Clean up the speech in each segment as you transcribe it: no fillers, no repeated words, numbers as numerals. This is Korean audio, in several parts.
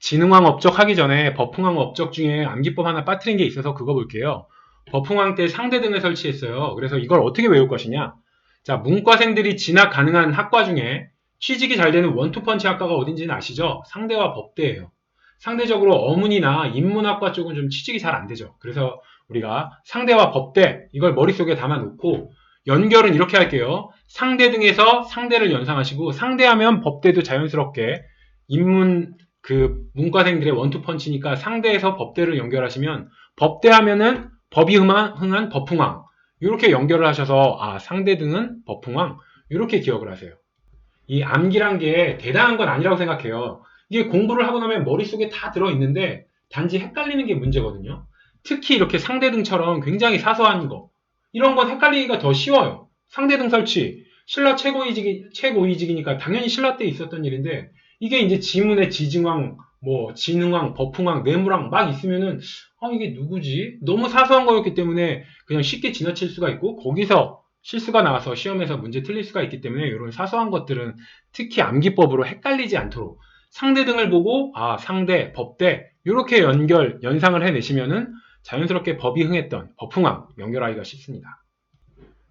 진흥왕 업적 하기 전에 버풍왕 업적 중에 암기법 하나 빠뜨린 게 있어서 그거 볼게요. 버풍왕 때 상대 등을 설치했어요. 그래서 이걸 어떻게 외울 것이냐? 자, 문과생들이 진학 가능한 학과 중에 취직이 잘 되는 원투펀치 학과가 어딘지는 아시죠? 상대와 법대예요. 상대적으로 어문이나 인문학과 쪽은 좀 취직이 잘 안 되죠. 그래서 우리가 상대와 법대 이걸 머릿속에 담아놓고 연결은 이렇게 할게요. 상대 등에서 상대를 연상하시고 상대하면 법대도 자연스럽게 인문 문과생들의 원투펀치니까 상대에서 법대를 연결하시면 법대하면은 법이 흥한 버풍왕 이렇게 연결을 하셔서 상대 등은 버풍왕 이렇게 기억을 하세요. 이 암기란 게 대단한 건 아니라고 생각해요. 이게 공부를 하고 나면 머릿속에 다 들어있는데 단지 헷갈리는 게 문제거든요. 특히 이렇게 상대등처럼 굉장히 사소한 거 이런 건 헷갈리기가 더 쉬워요. 상대등 설치 신라 최고위직이니까 당연히 신라 때 있었던 일인데 이게 이제 지문에 지증왕, 진흥왕, 버풍왕, 뇌물왕 막 있으면은 이게 누구지? 너무 사소한 거였기 때문에 그냥 쉽게 지나칠 수가 있고 거기서 실수가 나와서 시험에서 문제 틀릴 수가 있기 때문에 이런 사소한 것들은 특히 암기법으로 헷갈리지 않도록 상대 등을 보고 상대, 법대 이렇게 연상을 해내시면은 자연스럽게 법이 흥했던 버풍왕 연결하기가 쉽습니다.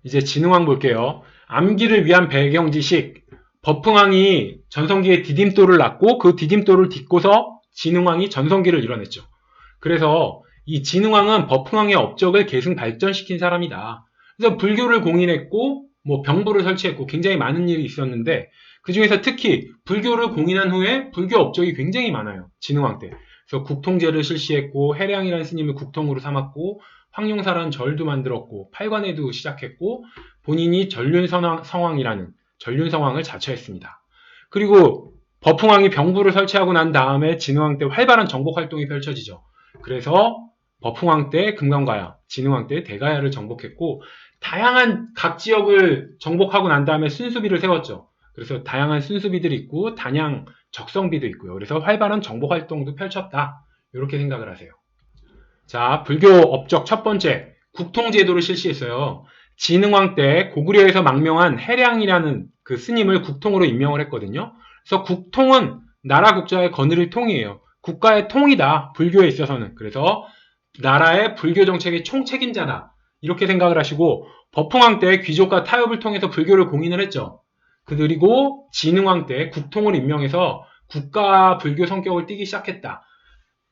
이제 진흥왕 볼게요. 암기를 위한 배경 지식 버풍왕이 전성기에 디딤돌을 낳고 그 디딤돌을 딛고서 진흥왕이 전성기를 이뤄냈죠. 그래서 이 진흥왕은 버풍왕의 업적을 계승 발전시킨 사람이다. 그래서 불교를 공인했고 병부를 설치했고 굉장히 많은 일이 있었는데 그 중에서 특히 불교를 공인한 후에 불교 업적이 굉장히 많아요. 진흥왕 때. 그래서 국통제를 실시했고 해량이라는 스님을 국통으로 삼았고 황룡사라는 절도 만들었고 팔관회도 시작했고 본인이 전륜성왕이라는 전륜성왕을 자처했습니다. 그리고 버풍왕이 병부를 설치하고 난 다음에 진흥왕 때 활발한 정복 활동이 펼쳐지죠. 그래서 버풍왕 때 금강가야, 진흥왕 때 대가야를 정복했고 다양한 각 지역을 정복하고 난 다음에 순수비를 세웠죠. 그래서 다양한 순수비들이 있고 단양 적성비도 있고요. 그래서 활발한 정복 활동도 펼쳤다. 이렇게 생각을 하세요. 자, 불교 업적 첫 번째, 국통제도를 실시했어요. 진흥왕 때 고구려에서 망명한 해량이라는 그 스님을 국통으로 임명을 했거든요. 그래서 국통은 나라 국자의 거느릴 통이에요. 국가의 통이다. 불교에 있어서는. 그래서 나라의 불교 정책의 총책임자다. 이렇게 생각을 하시고 버풍왕 때 귀족과 타협을 통해서 불교를 공인을 했죠. 그리고 진흥왕 때 국통을 임명해서 국가 불교 성격을 띠기 시작했다.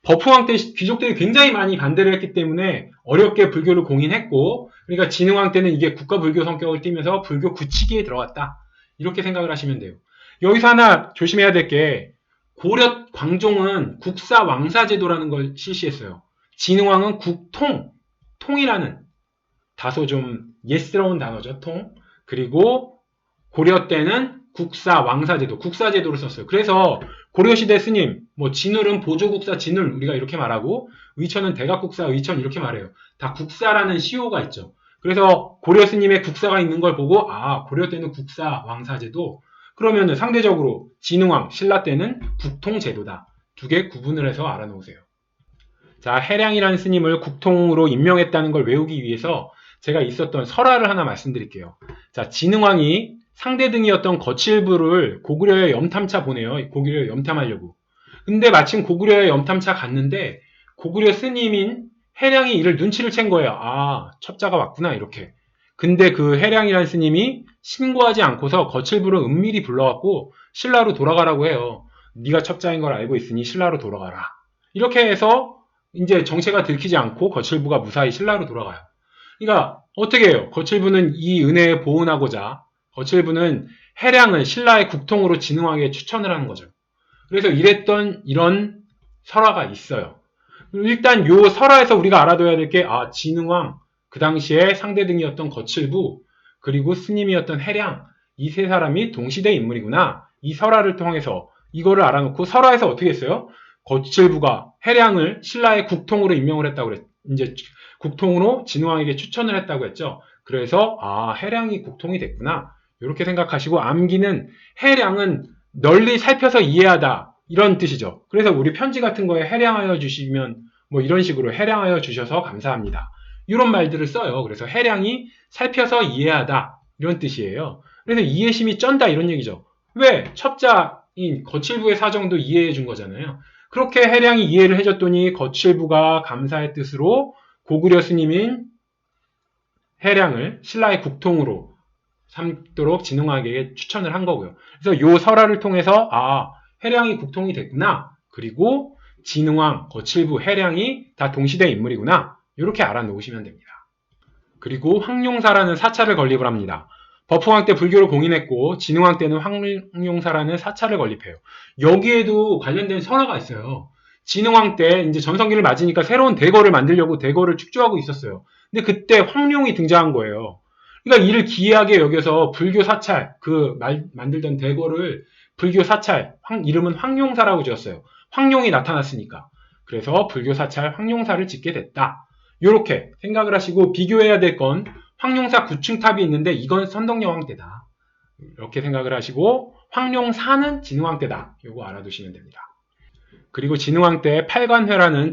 버풍왕 때 귀족들이 굉장히 많이 반대를 했기 때문에 어렵게 불교를 공인했고 그러니까 진흥왕 때는 이게 국가 불교 성격을 띠면서 불교 굳히기에 들어갔다. 이렇게 생각을 하시면 돼요. 여기서 하나 조심해야 될 게 고려 광종은 국사 왕사 제도라는 걸 실시했어요. 진흥왕은 국통, 통이라는 다소 좀 예스러운 단어죠. 통. 그리고 고려 때는 국사 왕사제도, 국사제도를 썼어요. 그래서 고려시대 스님, 진울은 보조국사 진울 우리가 이렇게 말하고 의천은 대각국사 의천 이렇게 말해요. 다 국사라는 시호가 있죠. 그래서 고려 스님의 국사가 있는 걸 보고 고려 때는 국사 왕사제도 그러면은 상대적으로 진흥왕 신라 때는 국통제도다. 두 개 구분을 해서 알아놓으세요. 자, 해량이라는 스님을 국통으로 임명했다는 걸 외우기 위해서 제가 있었던 설화를 하나 말씀드릴게요. 자, 진흥왕이 상대 등이었던 거칠부를 고구려에 염탐차 보내요. 고구려에 염탐하려고. 근데 마침 고구려에 염탐차 갔는데 고구려 스님인 해량이 이를 눈치를 챈 거예요. 첩자가 왔구나 이렇게. 근데 그 해량이라는 스님이 신고하지 않고서 거칠부를 은밀히 불러갖고 신라로 돌아가라고 해요. 네가 첩자인 걸 알고 있으니 신라로 돌아가라. 이렇게 해서 이제 정체가 들키지 않고 거칠부가 무사히 신라로 돌아가요. 그러니까 어떻게 해요? 거칠부는 이 은혜에 보은하고자 거칠부는 해량을 신라의 국통으로 진흥하게 추천을 하는 거죠. 그래서 이런 설화가 있어요. 일단 요 설화에서 우리가 알아둬야 될 게 진흥왕, 그 당시에 상대등이었던 거칠부, 그리고 스님이었던 해량 이 세 사람이 동시대 인물이구나. 이 설화를 통해서 이거를 알아놓고 설화에서 어떻게 했어요? 거칠부가 해량을 신라의 국통으로 임명을 했다고 그랬죠. 이제 국통으로 진흥왕에게 추천을 했다고 했죠. 그래서 해량이 국통이 됐구나. 이렇게 생각하시고 암기는 해량은 널리 살펴서 이해하다 이런 뜻이죠. 그래서 우리 편지 같은 거에 해량하여 주시면 이런 식으로 해량하여 주셔서 감사합니다. 이런 말들을 써요. 그래서 해량이 살펴서 이해하다 이런 뜻이에요. 그래서 이해심이 쩐다 이런 얘기죠. 왜? 첩자인 거칠부의 사정도 이해해 준 거잖아요. 그렇게 해량이 이해를 해줬더니 거칠부가 감사의 뜻으로 고구려 스님인 해량을 신라의 국통으로 삼도록 진흥왕에게 추천을 한 거고요. 그래서 요 설화를 통해서 해량이 국통이 됐구나. 그리고 진흥왕, 거칠부, 해량이 다 동시대 인물이구나. 이렇게 알아놓으시면 됩니다. 그리고 황룡사라는 사찰을 건립을 합니다. 버풍왕 때 불교를 공인했고 진흥왕 때는 황룡사라는 사찰을 건립해요. 여기에도 관련된 설화가 있어요. 진흥왕 때 이제 전성기를 맞으니까 새로운 대거를 만들려고 대거를 축조하고 있었어요. 근데 그때 황룡이 등장한 거예요. 그러니까 이를 기이하게 여겨서 불교 사찰, 만들던 대거를 불교 사찰, 이름은 황룡사라고 지었어요. 황룡이 나타났으니까. 그래서 불교 사찰 황룡사를 짓게 됐다. 이렇게 생각을 하시고 비교해야 될 건 황룡사 9층탑이 있는데 이건 선덕여왕 때다. 이렇게 생각을 하시고 황룡사는 진흥왕 때다. 이거 알아두시면 됩니다. 그리고 진흥왕 때 팔관회라는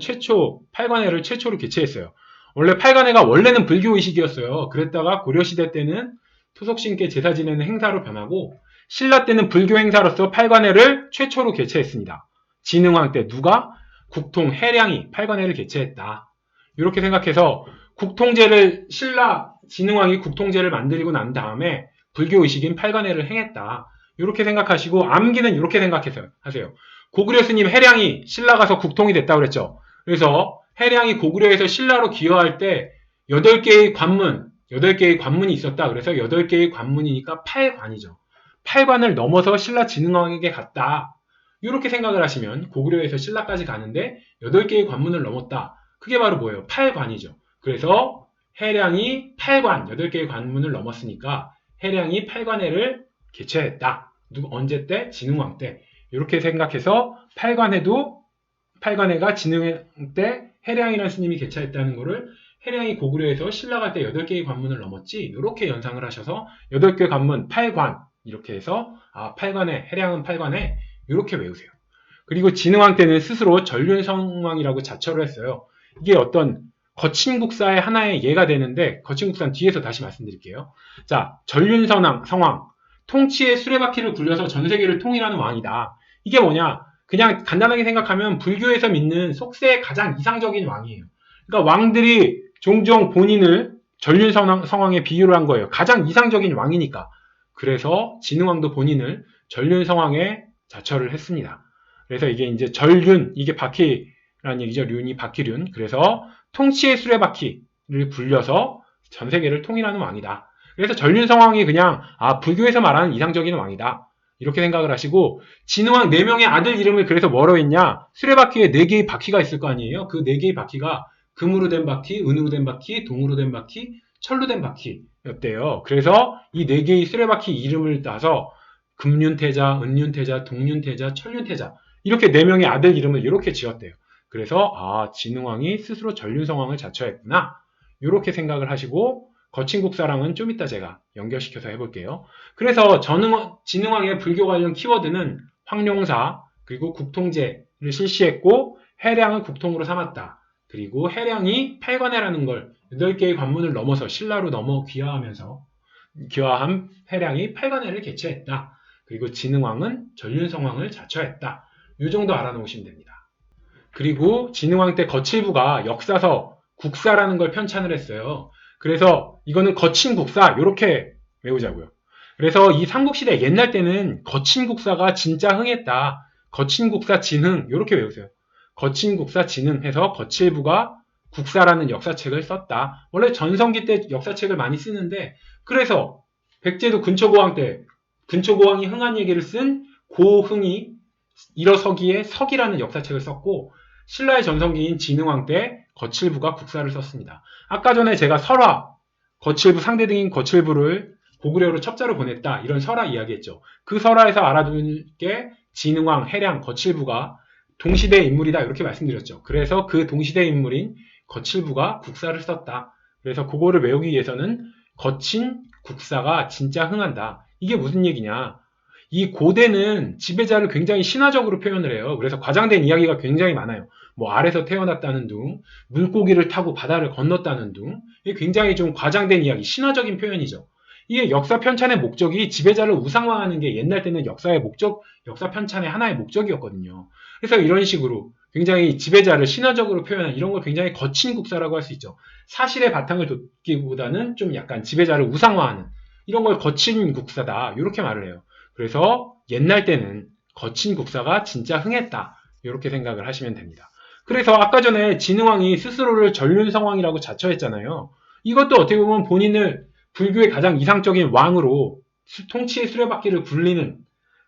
팔관회를 최초로 개최했어요. 원래 팔관회가 원래는 불교의식이었어요. 그랬다가 고려시대 때는 토속신께 제사 지내는 행사로 변하고 신라 때는 불교 행사로서 팔관회를 최초로 개최했습니다. 진흥왕 때 누가? 국통 해량이 팔관회를 개최했다. 이렇게 생각해서 진흥왕이 국통제를 만들고 난 다음에 불교의식인 팔관회를 행했다. 이렇게 생각하시고 암기는 이렇게 생각하세요. 고구려 스님 해량이 신라 가서 국통이 됐다고 그랬죠. 그래서 해량이 고구려에서 신라로 기여할 때 8개의 관문이 있었다. 그래서 8개의 관문이니까 8관이죠. 8관을 넘어서 신라 진흥왕에게 갔다. 이렇게 생각을 하시면 고구려에서 신라까지 가는데 8개의 관문을 넘었다. 그게 바로 뭐예요? 8관이죠. 그래서 해량이 8개의 관문을 넘었으니까 해량이 팔관회를 개최했다. 언제 때? 진흥왕 때. 이렇게 생각해서 팔관회가 진흥왕 때 해량이라는 스님이 개최했다는 거를 해량이 고구려에서 신라 갈 때 8개의 관문을 넘었지. 이렇게 연상을 하셔서 8개 관문, 8관 이렇게 해서 팔관회, 해량은 팔관회 이렇게 외우세요. 그리고 진흥왕 때는 스스로 전륜성왕이라고 자처를 했어요. 이게 어떤 거친국사의 하나의 예가 되는데 거친국사는 뒤에서 다시 말씀드릴게요. 자, 전륜성왕, 통치의 수레바퀴를 굴려서 전 세계를 통일하는 왕이다. 이게 뭐냐? 그냥 간단하게 생각하면 불교에서 믿는 속세의 가장 이상적인 왕이에요. 그러니까 왕들이 종종 본인을 전륜성왕에 비유를 한 거예요. 가장 이상적인 왕이니까. 그래서 진흥왕도 본인을 전륜성왕에 자처를 했습니다. 그래서 이게 이제 이게 바퀴라는 얘기죠. 륜이 바퀴륜. 그래서 통치의 수레바퀴를 굴려서 전 세계를 통일하는 왕이다. 그래서 전륜성왕이 그냥 불교에서 말하는 이상적인 왕이다. 이렇게 생각을 하시고 진흥왕 4명의 아들 이름을 그래서 뭐로 했냐? 수레바퀴에 4개의 바퀴가 있을 거 아니에요? 그 4개의 바퀴가 금으로 된 바퀴, 은으로 된 바퀴, 동으로 된 바퀴, 철로 된 바퀴였대요. 그래서 이 4개의 수레바퀴 이름을 따서 금륜태자, 은륜태자, 동륜태자, 철륜태자 이렇게 4명의 아들 이름을 이렇게 지었대요. 그래서 진흥왕이 스스로 전륜성왕을 자처했구나. 이렇게 생각을 하시고 거친국사랑은 좀 이따 제가 연결시켜서 해볼게요. 그래서 진흥왕의 불교 관련 키워드는 황룡사 그리고 국통제를 실시했고 해량을 국통으로 삼았다. 그리고 해량이 팔관회라는 걸 8개의 관문을 넘어서 신라로 넘어 귀화한 해량이 팔관회를 개최했다. 그리고 진흥왕은 전륜성왕을 자처했다. 이 정도 알아놓으시면 됩니다. 그리고 진흥왕 때 거칠부가 역사서 국사라는 걸 편찬을 했어요. 그래서 이거는 거친국사 이렇게 외우자고요. 그래서 이 삼국시대 옛날 때는 거친국사가 진짜 흥했다. 거친국사 진흥 이렇게 외우세요. 거친국사 진흥 해서 거칠부가 국사라는 역사책을 썼다. 원래 전성기 때 역사책을 많이 쓰는데 그래서 백제도 근초고왕이 흥한 얘기를 쓴 고흥이 일어서기에 석이라는 역사책을 썼고 신라의 전성기인 진흥왕 때 거칠부가 국사를 썼습니다. 아까 전에 제가 거칠부 상대 등인 거칠부를 고구려로 첩자로 보냈다. 이런 설화 이야기했죠. 그 설화에서 알아둘 게 진흥왕, 해량, 거칠부가 동시대 인물이다. 이렇게 말씀드렸죠. 그래서 그 동시대 인물인 거칠부가 국사를 썼다. 그래서 그거를 외우기 위해서는 거친 국사가 진짜 흥한다. 이게 무슨 얘기냐. 이 고대는 지배자를 굉장히 신화적으로 표현을 해요. 그래서 과장된 이야기가 굉장히 많아요. 뭐 알에서 태어났다는 둥, 물고기를 타고 바다를 건넜다는 둥, 이게 굉장히 좀 과장된 이야기, 신화적인 표현이죠. 이게 역사 편찬의 목적이 지배자를 우상화하는 게 옛날 때는 역사 편찬의 하나의 목적이었거든요. 그래서 이런 식으로 굉장히 지배자를 신화적으로 표현한 이런 걸 굉장히 거친 국사라고 할 수 있죠. 사실의 바탕을 돋기보다는 좀 약간 지배자를 우상화하는 이런 걸 거친 국사다. 이렇게 말을 해요. 그래서 옛날 때는 거친 국사가 진짜 흥했다. 이렇게 생각을 하시면 됩니다. 그래서 아까 전에 진흥왕이 스스로를 전륜성왕이라고 자처했잖아요. 이것도 어떻게 보면 본인을 불교의 가장 이상적인 왕으로 통치의 수레바퀴를 굴리는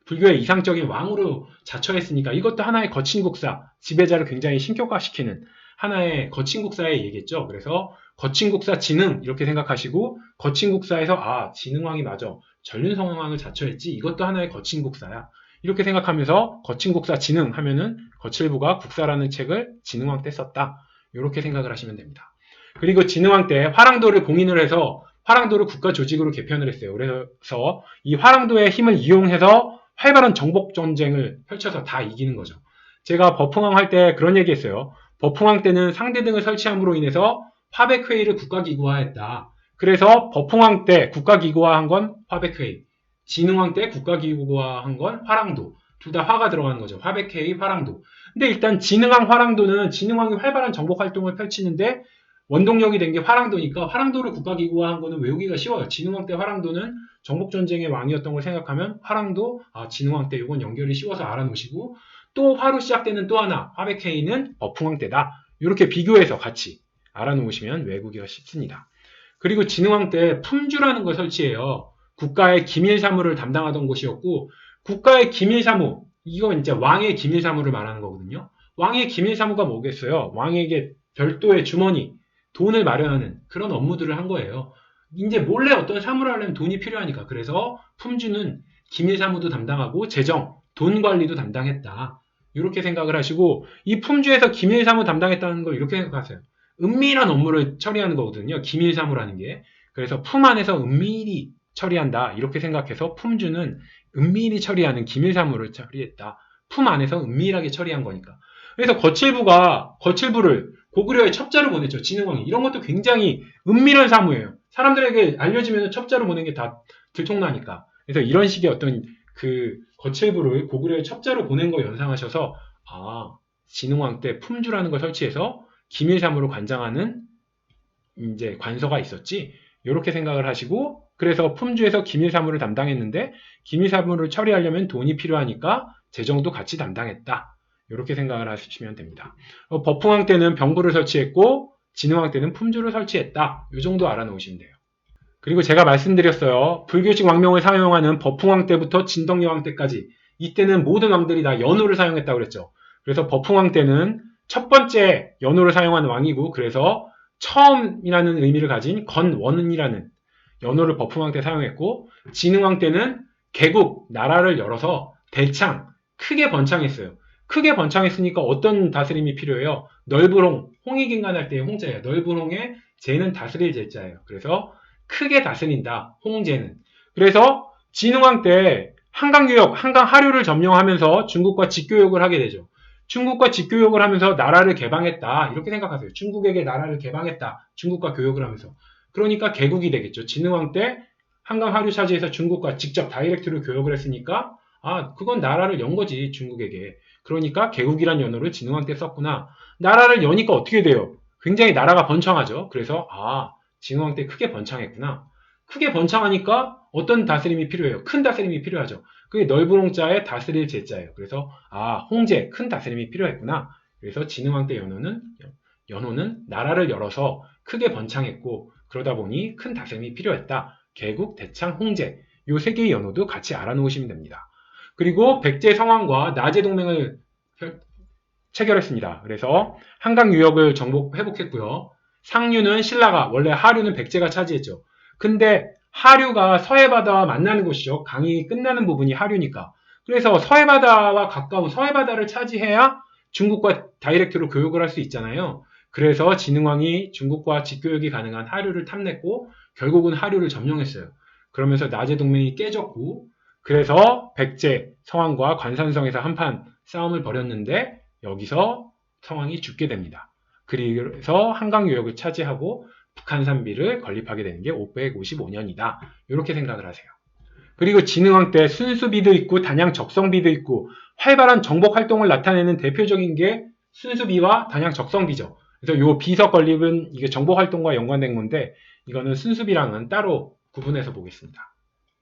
불교의 이상적인 왕으로 자처했으니까 이것도 하나의 거친 국사, 지배자를 굉장히 신격화시키는 하나의 거친 국사의 얘기겠죠. 그래서 거친 국사 진흥 이렇게 생각하시고 거친 국사에서 아 진흥왕이 맞아 전륜성왕을 자처했지 이것도 하나의 거친 국사야. 이렇게 생각하면서 거친 국사 진흥 하면은 거칠부가 국사라는 책을 진흥왕 때 썼다. 이렇게 생각을 하시면 됩니다. 그리고 진흥왕 때 화랑도를 공인을 해서 화랑도를 국가 조직으로 개편을 했어요. 그래서 이 화랑도의 힘을 이용해서 활발한 정복 전쟁을 펼쳐서 다 이기는 거죠. 제가 버풍왕 할 때 그런 얘기 했어요. 버풍왕 때는 상대 등을 설치함으로 인해서 화백회의를 국가기구화했다. 그래서 버풍왕 때 국가기구화한 건 화백회의, 진흥왕 때 국가기구화한 건 화랑도. 둘 다 화가 들어가는 거죠. 화백회의, 화랑도. 근데 일단 진흥왕, 화랑도는 진흥왕이 활발한 정복 활동을 펼치는데 원동력이 된 게 화랑도니까 화랑도를 국가기구화한 거는 외우기가 쉬워요. 진흥왕 때 화랑도는 정복전쟁의 왕이었던 걸 생각하면 화랑도, 진흥왕 때 이건 연결이 쉬워서 알아놓으시고 또 화로 시작되는 또 하나, 화백회의는 버풍왕 때다. 이렇게 비교해서 같이 알아놓으시면 외우기가 쉽습니다. 그리고 진흥왕 때 품주라는 걸 설치해요. 국가의 기밀사무를 담당하던 곳이었고 국가의 기밀사무, 이건 이제 왕의 기밀사무를 말하는 거거든요. 왕의 기밀사무가 뭐겠어요? 왕에게 별도의 주머니, 돈을 마련하는 그런 업무들을 한 거예요. 이제 몰래 어떤 사무를 하려면 돈이 필요하니까. 그래서 품주는 기밀사무도 담당하고 재정, 돈 관리도 담당했다. 이렇게 생각을 하시고 이 품주에서 기밀사무 담당했다는 걸 이렇게 생각하세요. 은밀한 업무를 처리하는 거거든요. 기밀사무라는 게. 그래서 품 안에서 은밀히 처리한다. 이렇게 생각해서 품주는 은밀히 처리하는 기밀사무를 처리했다. 품 안에서 은밀하게 처리한 거니까. 그래서 거칠부를 고구려에 첩자로 보냈죠. 진흥왕이. 이런 것도 굉장히 은밀한 사무예요. 사람들에게 알려지면 첩자로 보낸 게 다 들통나니까. 그래서 이런 식의 어떤 그 거칠부를 고구려에 첩자로 보낸 거 연상하셔서 진흥왕 때 품주라는 걸 설치해서 기밀사무로 관장하는 이제 관서가 있었지. 이렇게 생각을 하시고 그래서 품주에서 기밀사무를 담당했는데 기밀사무를 처리하려면 돈이 필요하니까 재정도 같이 담당했다. 이렇게 생각을 하시면 됩니다. 버풍왕 때는 병부를 설치했고 진흥왕 때는 품주를 설치했다. 이 정도 알아놓으시면 돼요. 그리고 제가 말씀드렸어요. 불교식 왕명을 사용하는 버풍왕 때부터 진덕여왕 때까지 이때는 모든 왕들이 다 연호를 사용했다고 그랬죠. 그래서 버풍왕 때는 첫 번째 연호를 사용한 왕이고 그래서 처음이라는 의미를 가진 건원이라는 연호를 버풍왕 때 사용했고 진흥왕 때는 개국, 나라를 열어서 대창, 크게 번창했어요. 크게 번창했으니까 어떤 다스림이 필요해요? 넓은 홍, 홍이 긴간할 때의 홍자예요. 넓은 홍에 제는 다스릴 제자예요. 그래서 크게 다스린다. 홍제는. 그래서 진흥왕 때 한강유역, 한강 하류를 점령하면서 중국과 직교역을 하게 되죠. 중국과 직교역을 하면서 나라를 개방했다. 이렇게 생각하세요. 중국에게 나라를 개방했다. 중국과 교역을 하면서. 그러니까 개국이 되겠죠. 진흥왕 때 한강 하류 차지해서 중국과 직접 다이렉트로 교역을 했으니까 그건 나라를 연 거지 중국에게. 그러니까 개국이란 연어를 진흥왕 때 썼구나. 나라를 여니까 어떻게 돼요? 굉장히 나라가 번창하죠. 그래서 진흥왕 때 크게 번창했구나. 크게 번창하니까 어떤 다스림이 필요해요? 큰 다스림이 필요하죠. 그게 넓은 홍자에 다스릴 제자예요. 그래서 홍제, 큰 다스림이 필요했구나. 그래서 진흥왕 때 연호는 나라를 열어서 크게 번창했고 그러다 보니 큰 다스림이 필요했다. 개국, 대창, 홍제 요 세 개의 연호도 같이 알아놓으시면 됩니다. 그리고 백제 성왕과 나제 동맹을 체결했습니다. 그래서 한강 유역을 회복했고요. 상류는 신라가, 원래 하류는 백제가 차지했죠. 근데 하류가 서해바다와 만나는 곳이죠. 강이 끝나는 부분이 하류니까. 그래서 서해바다와 가까운 서해바다를 차지해야 중국과 다이렉트로 교역을 할 수 있잖아요. 그래서 진흥왕이 중국과 직교역이 가능한 하류를 탐냈고 결국은 하류를 점령했어요. 그러면서 나제 동맹이 깨졌고 그래서 백제 성왕과 관산성에서 한판 싸움을 벌였는데 여기서 성왕이 죽게 됩니다. 그래서 한강 유역을 차지하고 북한산비를 건립하게 되는 게 555년이다. 이렇게 생각을 하세요. 그리고 진흥왕 때 순수비도 있고 단양 적성비도 있고 활발한 정복 활동을 나타내는 대표적인 게 순수비와 단양 적성비죠. 그래서 요 비석 건립은 이게 정복 활동과 연관된 건데 이거는 순수비랑은 따로 구분해서 보겠습니다.